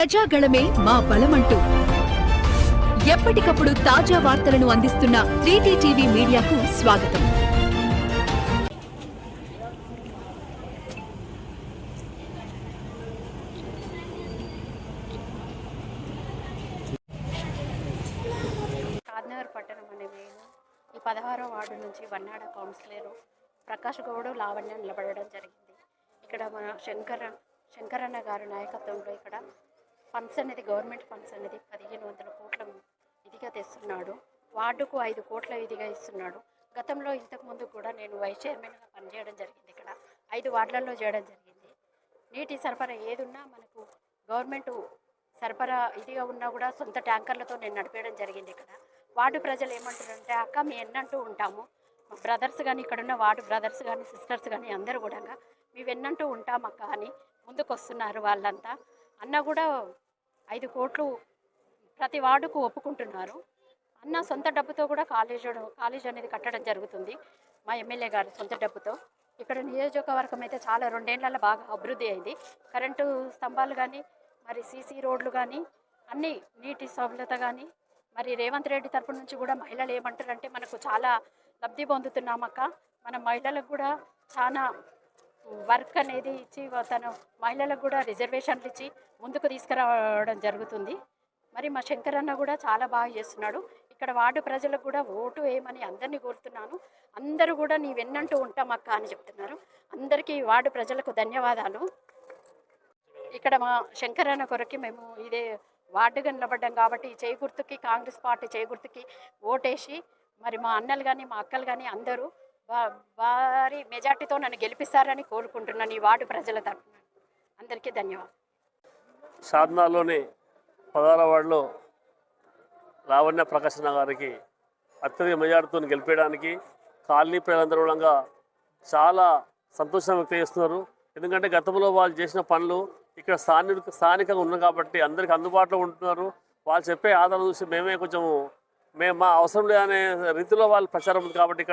ప్రజాగళమే మా బలమంటూ ఎప్పటికప్పుడు తాజా వార్తలను అందిస్తున్న 3T టీవీ మీడియాకు స్వాగతం. కాద్నగర్ పట్టణం అనే మేము ఈ 16వ వార్డు నుంచి వన్నాడ కౌన్సిలర్ ప్రకాష్ గౌడ్ లావణ్య నిలబడడం జరిగింది. ఇక్కడ మన శంకరన్న గారి నాయకత్వంలో ఇక్కడ ఫండ్స్ అనేది గవర్నమెంట్ ఫండ్స్ అనేది 1500 కోట్ల ఇదిగా తెస్తున్నాడు. వార్డుకు 5 కోట్ల ఇదిగా ఇస్తున్నాడు. గతంలో ఇంతకుముందు కూడా నేను వైస్ చైర్మన్గా పనిచేయడం జరిగింది. ఇక్కడ 5 వార్డులలో చేయడం జరిగింది. నీటి సరఫరా ఏదున్నా మనకు గవర్నమెంట్ సరఫరా ఇదిగా ఉన్నా కూడా సొంత ట్యాంకర్లతో నేను నడిపేయడం జరిగింది. ఇక్కడ వార్డు ప్రజలు ఏమంటారంటే, అక్క మీ ఎన్నంటూ ఉంటాము, మా బ్రదర్స్ కానీ ఇక్కడున్న వార్డు బ్రదర్స్ కానీ సిస్టర్స్ కానీ అందరూ కూడా మీ వెన్నంటూ ఉంటాం అక్క అని ముందుకు వస్తున్నారు. వాళ్ళంతా అన్న కూడా 5 కోట్లు ప్రతి వార్డుకు ఒప్పుకుంటున్నారు. అన్న సొంత డబ్బుతో కూడా కాలేజ్ అనేది కట్టడం జరుగుతుంది. మా ఎమ్మెల్యే గారు సొంత డబ్బుతో ఇక్కడ నియోజకవర్గం అయితే చాలా 2 ఏళ్లలో బాగా అభివృద్ధి అయింది. కరెంటు స్తంభాలు కానీ, మరి సీసీ రోడ్లు కానీ, అన్నీ నీటి సౌలభ్యత కానీ, మరి రేవంత్ రెడ్డి తరపు నుంచి కూడా మహిళలు ఏమంటారంటే, మనకు చాలా లబ్ధి పొందుతున్నామక్క, మన మహిళలకు కూడా చాలా వర్క్ అనేది ఇచ్చి తను మహిళలకు కూడా రిజర్వేషన్లు ఇచ్చి ముందుకు తీసుకురావడం జరుగుతుంది. మరి మా శంకరన్న కూడా చాలా బాగా చేస్తున్నాడు. ఇక్కడ వార్డు ప్రజలకు కూడా ఓటు వేయమని అందరినీ కోరుతున్నాను. అందరూ కూడా నీ వెన్నంటూ ఉంటాం అక్క అని చెప్తున్నారు. అందరికీ వార్డు ప్రజలకు ధన్యవాదాలు. ఇక్కడ మా శంకరన్న కొరకి మేము ఇదే వార్డుగా నిలబడ్డాం కాబట్టి చేయి గుర్తుకి, కాంగ్రెస్ పార్టీ చేయి గుర్తుకి ఓటేసి మరి మా అన్నలు కానీ మా అక్కలు కానీ అందరూ భారీ మెజార్టీతో నన్ను గెలిపిస్తారని కోరుకుంటున్నాను. ఈ వార్డు ప్రజల తరఫున అందరికీ ధన్యవాదాలు. సాధనాలోని 16వ వార్డులో లావణ్య ప్రకాశన్న గారికి అత్యధిక మెజార్టీతో గెలిపేయడానికి కాలనీ ప్రజలందరూ కూడా చాలా సంతోషం వ్యక్తం చేస్తున్నారు. ఎందుకంటే గతంలో వాళ్ళు చేసిన పనులు ఇక్కడ స్థానికంగా ఉన్నాయి కాబట్టి అందరికీ అందుబాటులో ఉంటున్నారు. వాళ్ళు చెప్పే ఆధారం చూసి మేము మా అవసరం లేదనే రీతిలో వాళ్ళు ప్రచారం ఉంది కాబట్టి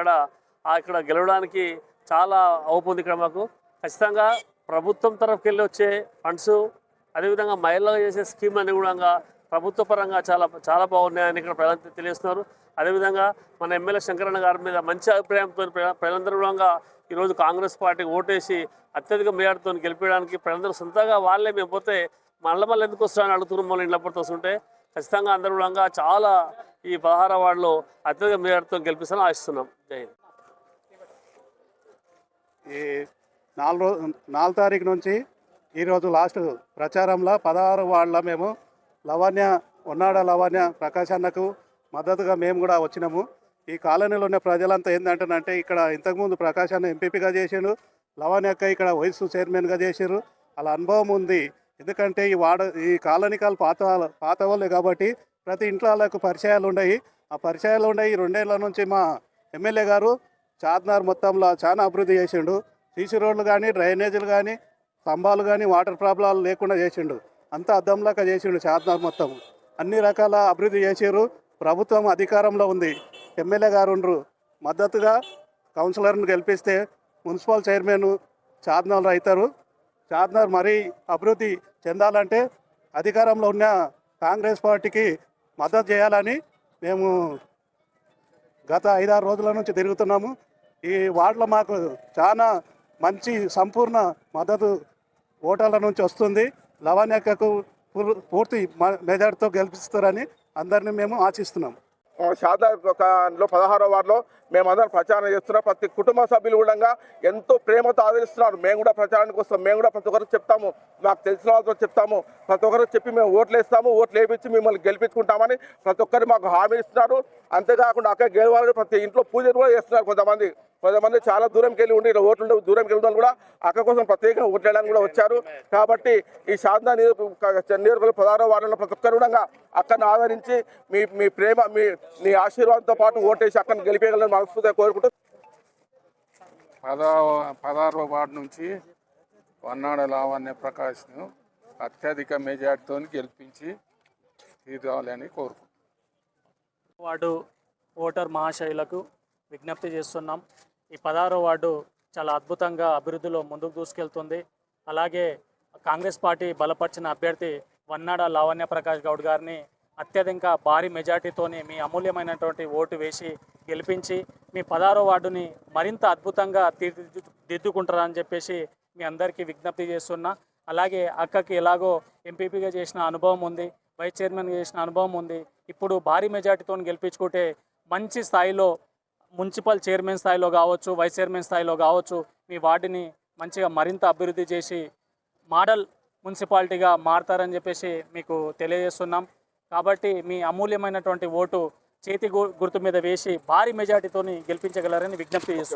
ఇక్కడ గెలవడానికి చాలా అవుతుంది. ఇక్కడ మాకు ఖచ్చితంగా ప్రభుత్వం తరఫుకి వెళ్ళి వచ్చే ఫండ్స్, అదేవిధంగా మహిళలకు చేసే స్కీమ్ అన్ని కూడా ప్రభుత్వ పరంగా చాలా బాగున్నాయని ఇక్కడ ప్రజలు తెలియజేస్తున్నారు. అదేవిధంగా మన ఎమ్మెల్యే శంకరన్న గారి మీద మంచి అభిప్రాయంతో ప్రజలందరూ కూడా ఈరోజు కాంగ్రెస్ పార్టీకి ఓటేసి అత్యధిక మెజార్టీతో గెలిపించడానికి ప్రజలందరూ సొంతంగా వాళ్ళే మేము పోతే మళ్ళీ ఎందుకు వస్తారని అడుగుతున్నాం. మళ్ళీ ఇంట్లో పడుతూ వస్తుంటే ఖచ్చితంగా అందరూ కూడా చాలా ఈ 16వ వార్డులో అత్యధిక మెజార్టీతో గెలిపిస్తామని ఆశిస్తున్నాం. జై హింద్. ఈ 4 తారీఖు నుంచి ఈరోజు లాస్ట్ ప్రచారంలో 16 వార్డులో మేము ఉన్నాడ లావణ్య ప్రకాష్ అన్నకు మద్దతుగా మేము కూడా వచ్చినాము. ఈ కాలనీలో ఉన్న ప్రజలంతా ఏంటంటే, ఇక్కడ ఇంతకుముందు ప్రకాష్ అన్న ఎంపీపీగా చేసిండు, లావణ్యక్క ఇక్కడ వైస్ చైర్మన్గా చేసారు. అలా అనుభవం ఉంది. ఎందుకంటే ఈ కాలనీకాలు పాత వాళ్ళే కాబట్టి ప్రతి ఇంట్లో వాళ్ళకు పరిచయాలు ఉన్నాయి. ఆ పరిచయాలు ఉన్నాయి. 2 ఏళ్ల నుంచి మా ఎమ్మెల్యే గారు చార్మినార్ మొత్తంలో చాలా అభివృద్ధి చేసిండు. సీసీ రోడ్లు కానీ, డ్రైనేజీలు కానీ, స్తంభాలు కానీ, వాటర్ ప్రాబ్లాలు లేకుండా చేసిండు. అంతా అద్దంలాగా చేసిండు. చార్మినార్ మొత్తం అన్ని రకాల అభివృద్ధి చేసారు. ప్రభుత్వం అధికారంలో ఉంది. ఎమ్మెల్యే గారు ఉండరు. మద్దతుగా కౌన్సిలర్ను గెలిపిస్తే మున్సిపల్ చైర్మన్ చార్మినార్ అవుతారు. చార్మినార్ మరీ అభివృద్ధి చెందాలంటే అధికారంలో ఉన్న కాంగ్రెస్ పార్టీకి మద్దతు చేయాలని మేము గత 5-6 రోజుల నుంచి తిరుగుతున్నాము. ఈ వార్డులో మాకు చాలా మంచి సంపూర్ణ మద్దతు ఓటర్ల నుంచి వస్తుంది. లావణ్యకు పూర్తి మెజార్టీతో గెలిపిస్తారని అందరినీ మేము ఆశిస్తున్నాం. షాదాలో 16వ వార్డులో మేమందరం ప్రచారం చేస్తున్నాం. ప్రతి కుటుంబ సభ్యులు కూడా ఎంతో ప్రేమతో ఆదరిస్తున్నారు. మేము కూడా ప్రచారానికి వస్తాం. మేము కూడా ప్రతి ఒక్కరికి చెప్తాము, మాకు తెలిసిన వాళ్ళతో చెప్తాము. ప్రతి ఒక్కరికి చెప్పి మేము ఓట్లు వేస్తాము, ఓట్లు వేయించి మిమ్మల్ని గెలిపించుకుంటామని ప్రతి ఒక్కరు మాకు హామీ ఇస్తున్నారు. అంతేకాకుండా అక్కడ గెలవాలని ప్రతి ఇంట్లో పూజలు కూడా చేస్తున్నారు. కొంతమంది చాలా దూరంకి వెళ్ళి ఉండి ఓట్లు దూరంకి వెళ్ళిన కూడా అక్క కోసం ప్రత్యేకంగా ఓట్లు వేయడానికి కూడా వచ్చారు. కాబట్టి ఈ సాధన నియోజకవర్గంలో 16వ వార్డులో ప్రతి ఒక్కరు కూడా అక్కను ఆదరించి మీ ప్రేమ మీ ఆశీర్వాదంతో పాటు ఓటేసి అక్కను గెలిపేయగలని మనస్ఫూర్తిగా కోరుకుంటూ 16వ వార్డు నుంచి వన్నాడ లావణ్య ప్రకాష్ను అత్యధిక మెజార్టీతో గెలిపించి తీరాలని కోరుకుంటున్నాం. వార్డు ఓటర్ మహాశయులకు విజ్ఞప్తి చేస్తున్నాం. ఈ 16వ వార్డు చాలా అద్భుతంగా అభివృద్ధిలో ముందుకు దూసుకెళ్తుంది. అలాగే కాంగ్రెస్ పార్టీ బలపరిచిన అభ్యర్థి వన్నాడ లావణ్య ప్రకాష్ గౌడ్ గారిని అత్యధిక భారీ మెజార్టీతోని మీ అమూల్యమైనటువంటి ఓటు వేసి గెలిపించి మీ 16వ వార్డుని మరింత అద్భుతంగా తీర్చిదిద్దుకుంటారని చెప్పేసి మీ అందరికీ విజ్ఞప్తి చేస్తున్నా. అలాగే అక్కకి ఎలాగో ఎంపీపీగా చేసిన అనుభవం ఉంది, వైస్ చైర్మన్గా చేసిన అనుభవం ఉంది. ఇప్పుడు భారీ మెజార్టీతో గెలిపించుకుంటే మంచి స్థాయిలో మున్సిపల్ చైర్మన్ స్థాయిలో కావచ్చు, వైస్ చైర్మన్ స్థాయిలో కావచ్చు మీ వార్డుని మంచిగా మరింత అభివృద్ధి చేసి మోడల్ మున్సిపాలిటీగా మారతారని చెప్పేసి మీకు తెలియజేస్తున్నాం. కాబట్టి మీ అమూల్యమైనటువంటి ఓటు చేతి గుర్తు మీద వేసి భారీ మెజార్టీతో గెలిపించగలరని విజ్ఞప్తి చేస్తున్నాం.